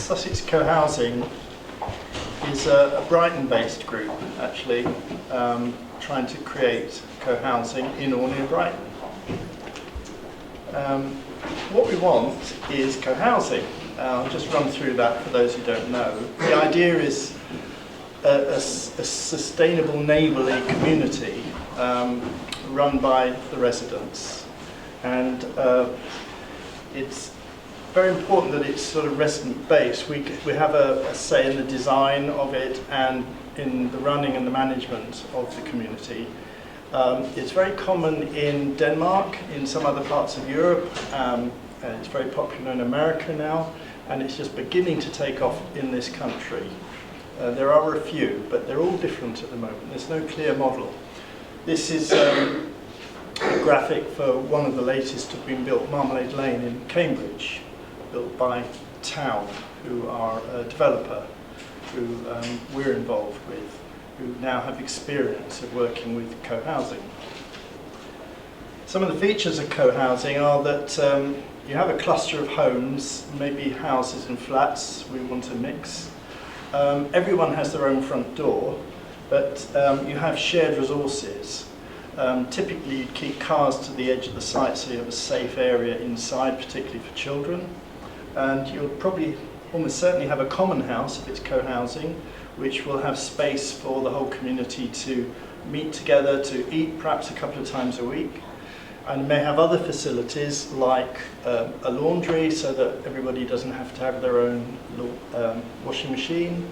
Sussex Cohousing is a Brighton-based group, actually, trying to create co-housing in or near Brighton. What we want is co-housing. I'll just run through that for those who don't know. The idea is a sustainable neighbourly community run by the residents, and it's very important that it's sort of resident-based. We have a say in the design of it and in the running and the management of the community. It's very common in Denmark, in some other parts of Europe, and it's very popular in America now, and it's just beginning to take off in this country. There are a few, but they're all different at the moment. There's no clear model. This is a graphic for one of the latest to have been built, Marmalade Lane in Cambridge, built by Town, who are a developer who we're involved with, who now have experience of working with co-housing. Some of the features of co-housing are that you have a cluster of homes, maybe houses and flats, we want to mix. Everyone has their own front door, but you have shared resources. Typically you'd keep cars to the edge of the site so you have a safe area inside, particularly for children. And you'll probably almost certainly have a common house if it's co-housing, which will have space for the whole community to meet together, to eat perhaps a couple of times a week. And may have other facilities like a laundry so that everybody doesn't have to have their own washing machine.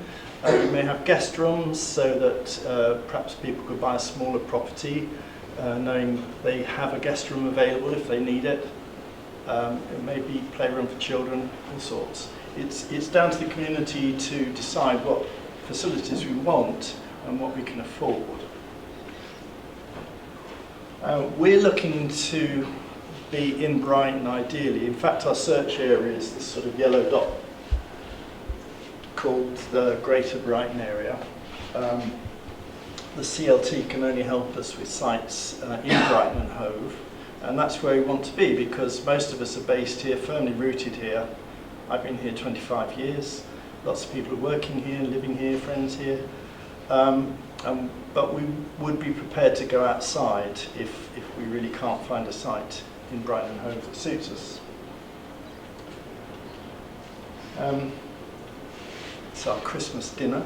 You may have guest rooms so that perhaps people could buy a smaller property knowing they have a guest room available if they need it. It may be playroom for children, all sorts. It's down to the community to decide what facilities we want and what we can afford. We're looking to be in Brighton ideally. In fact, our search area is this sort of yellow dot called the Greater Brighton area. The CLT can only help us with sites in Brighton and Hove, and that's where we want to be because most of us are based here, firmly rooted here. I've been here 25 years. Lots of people are working here, living here, friends here. But we would be prepared to go outside if we really can't find a site in Brighton and Hove that suits us. It's our Christmas dinner.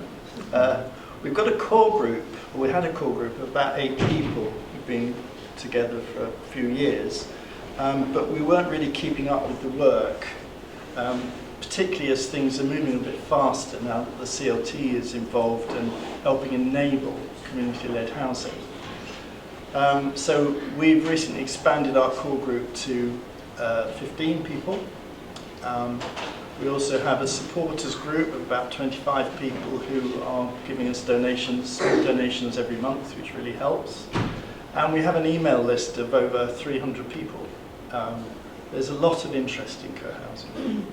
We've got a core group, or we had a core group of about 8 people who've been together for a few years, but we weren't really keeping up with the work, particularly as things are moving a bit faster now that the CLT is involved and helping enable community-led housing. So we've recently expanded our core group to 15 people. We also have a supporters group of about 25 people who are giving us donations every month, which really helps. And we have an email list of over 300 people. There's a lot of interest in co-housing.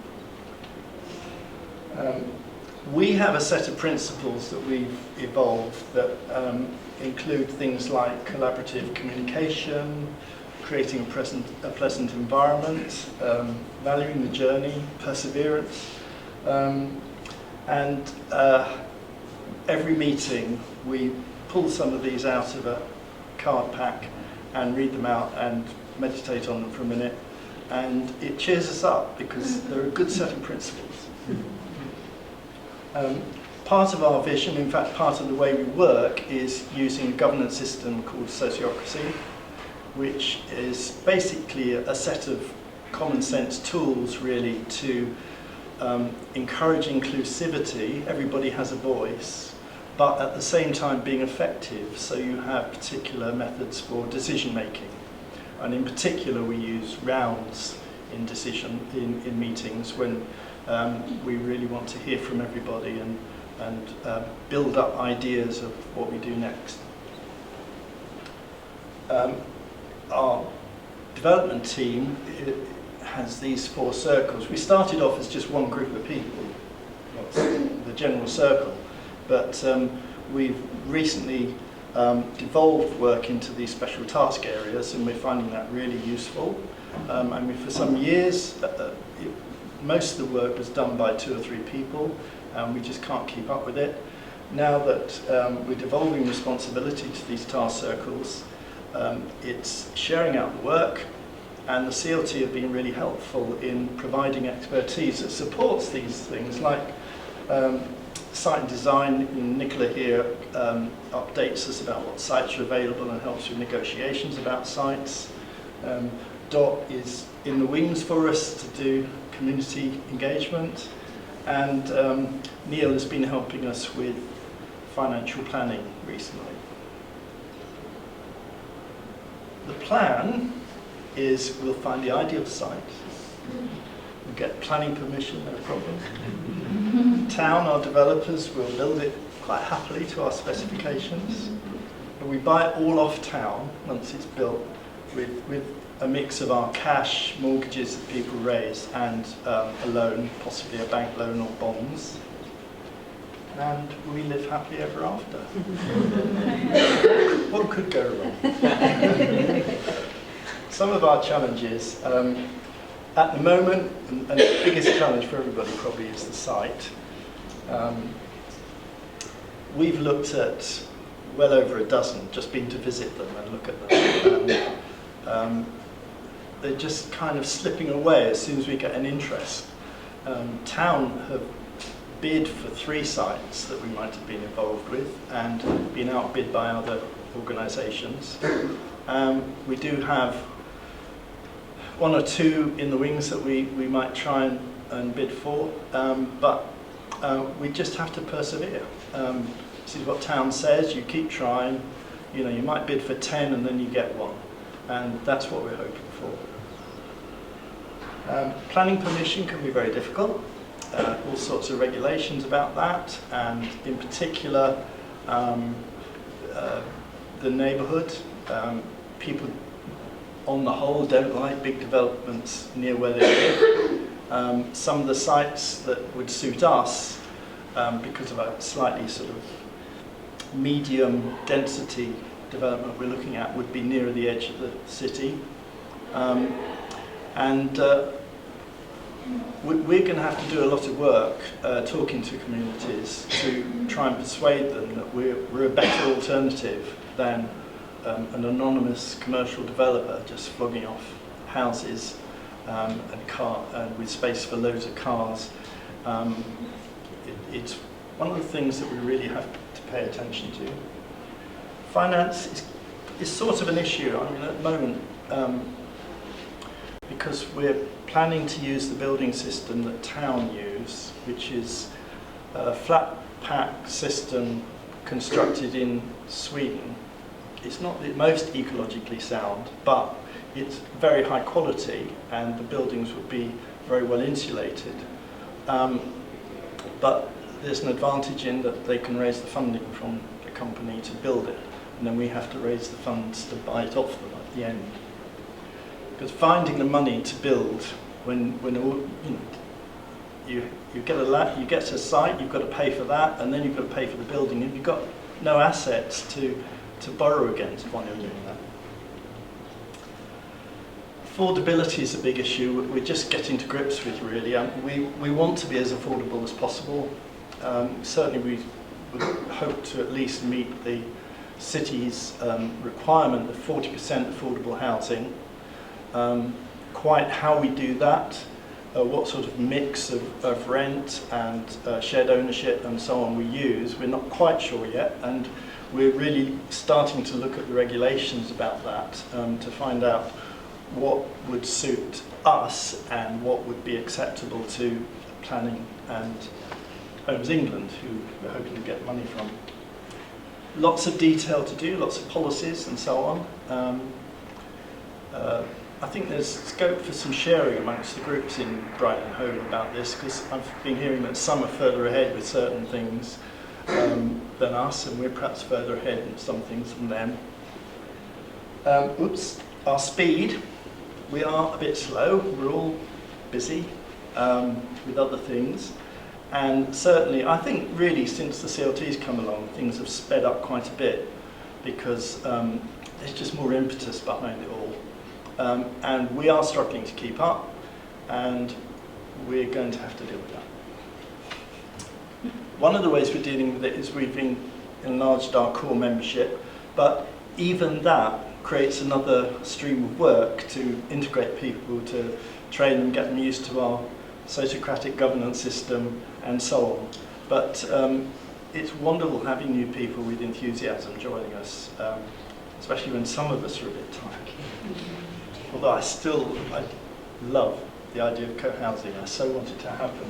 We have a set of principles that we've evolved that include things like collaborative communication, creating a pleasant environment, valuing the journey, perseverance, and every meeting we pull some of these out of a card pack and read them out and meditate on them for a minute, and it cheers us up because they're a good set of principles. Part of our vision, in fact part of the way we work, is using a governance system called sociocracy, which is basically a set of common sense tools really to encourage inclusivity. Everybody has a voice, but at the same time being effective, so you have particular methods for decision making. And in particular we use rounds in in meetings when we really want to hear from everybody and build up ideas of what we do next. Our development team has these 4 circles. We started off as just one group of people, the general circle, but we've recently devolved work into these special task areas, and we're finding that really useful. And for some years, most of the work was done by 2 or 3 people, and we just can't keep up with it. Now that we're devolving responsibility to these task circles, it's sharing out the work, and the CLT have been really helpful in providing expertise that supports these things, like site and design. Nicola here updates us about what sites are available and helps with negotiations about sites. Dot is in the wings for us to do community engagement, and Neil has been helping us with financial planning recently. The plan is we'll find the ideal site, we'll get planning permission, no problem. Town, our developers, will build it quite happily to our specifications, but we buy it all off town once it's built with a mix of our cash, mortgages that people raise, and a loan, possibly a bank loan or bonds. And we live happily ever after. What could go wrong? Some of our challenges, at the moment, and the biggest challenge for everybody probably is the site. We've looked at well over a dozen, just been to visit them and look at them. They're just kind of slipping away as soon as we get an interest. Town have bid for 3 sites that we might have been involved with and been outbid by other organisations. We do have 1 or 2 in the wings that we might try and bid for, but we just have to persevere. This is what Town says, you keep trying. You know, you might bid for 10 and then you get 1, and that's what we're hoping for. Planning permission can be very difficult. All sorts of regulations about that, and in particular the neighbourhood. People on the whole don't like big developments near where they live. Some of the sites that would suit us, because of a slightly sort of medium density development we're looking at, would be nearer the edge of the city. We're going to have to do a lot of work talking to communities to try and persuade them that we're a better alternative than an anonymous commercial developer just flogging off houses and with space for loads of cars. It's one of the things that we really have to pay attention to. Finance is sort of an issue. I mean, at the moment, because we're planning to use the building system that Town use, which is a flat pack system constructed in Sweden. It's not the most ecologically sound, but it's very high quality and the buildings would be very well insulated. But there's an advantage in that they can raise the funding from the company to build it, and then we have to raise the funds to buy it off them at the end. Because finding the money to build, when you get a site, you've got to pay for that, and then you've got to pay for the building, and you've got no assets to borrow against while you're doing that. Affordability is a big issue. We're just getting to grips with, really. We want to be as affordable as possible. Certainly, we would hope to at least meet the city's requirement of 40% affordable housing. Quite how we do that, what sort of mix of rent and shared ownership and so on we use, we're not quite sure yet, and we're really starting to look at the regulations about that to find out what would suit us and what would be acceptable to Planning and Homes England, who we're hoping to get money from. Lots of detail to do, lots of policies and so on. I think there's scope for some sharing amongst the groups in Brighton and Hove about this, because I've been hearing that some are further ahead with certain things than us, and we're perhaps further ahead in some things than them. Our speed, we are a bit slow. We're all busy with other things, and certainly I think really since the CLT's come along, things have sped up quite a bit, because there's just more impetus behind it all. And we are struggling to keep up, and we're going to have to deal with that. One of the ways we're dealing with it is we've enlarged our core membership, but even that creates another stream of work to integrate people, to train them, get them used to our sociocratic governance system and so on. But it's wonderful having new people with enthusiasm joining us, especially when some of us are a bit tired. Although I love the idea of co-housing. I so want it to happen.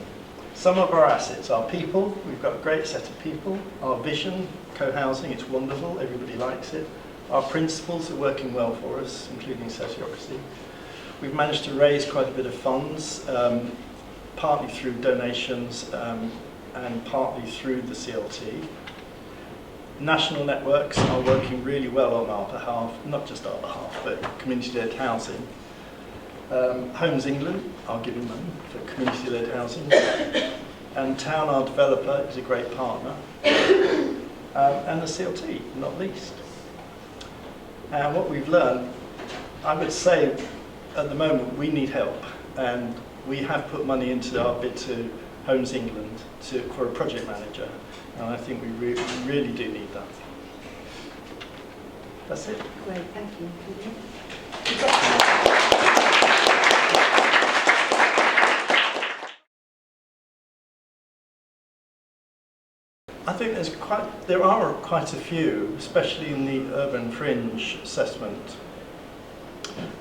Some of our assets are people. We've got a great set of people. Our vision, co-housing, it's wonderful. Everybody likes it. Our principles are working well for us, including sociocracy. We've managed to raise quite a bit of funds, partly through donations and partly through the CLT. National networks are working really well on our behalf, not just our behalf, but community-led housing. Homes England are giving money for community-led housing. And Town, our developer, is a great partner. And the CLT, not least. And what we've learned, I would say at the moment we need help. And we have put money into our bid to Homes England for a project manager. And I think we really do need that. That's it. Great, thank you. I think there are quite a few, especially in the urban fringe assessment.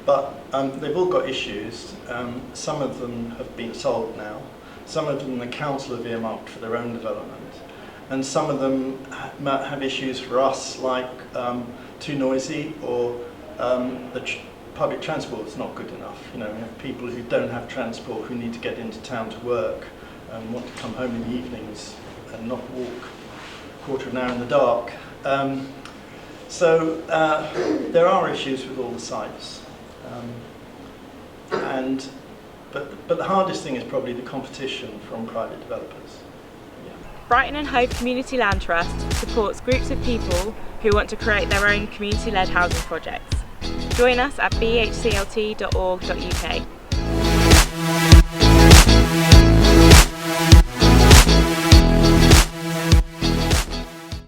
But they've all got issues. Some of them have been sold now. Some of them the council have earmarked for their own development. And some of them might have issues for us, like too noisy, or public transport is not good enough. You know, we have people who don't have transport who need to get into town to work and want to come home in the evenings and not walk a quarter of an hour in the dark. So there are issues with all the sites. But the hardest thing is probably the competition from private developers. Brighton and Hove Community Land Trust supports groups of people who want to create their own community-led housing projects. Join us at bhclt.org.uk.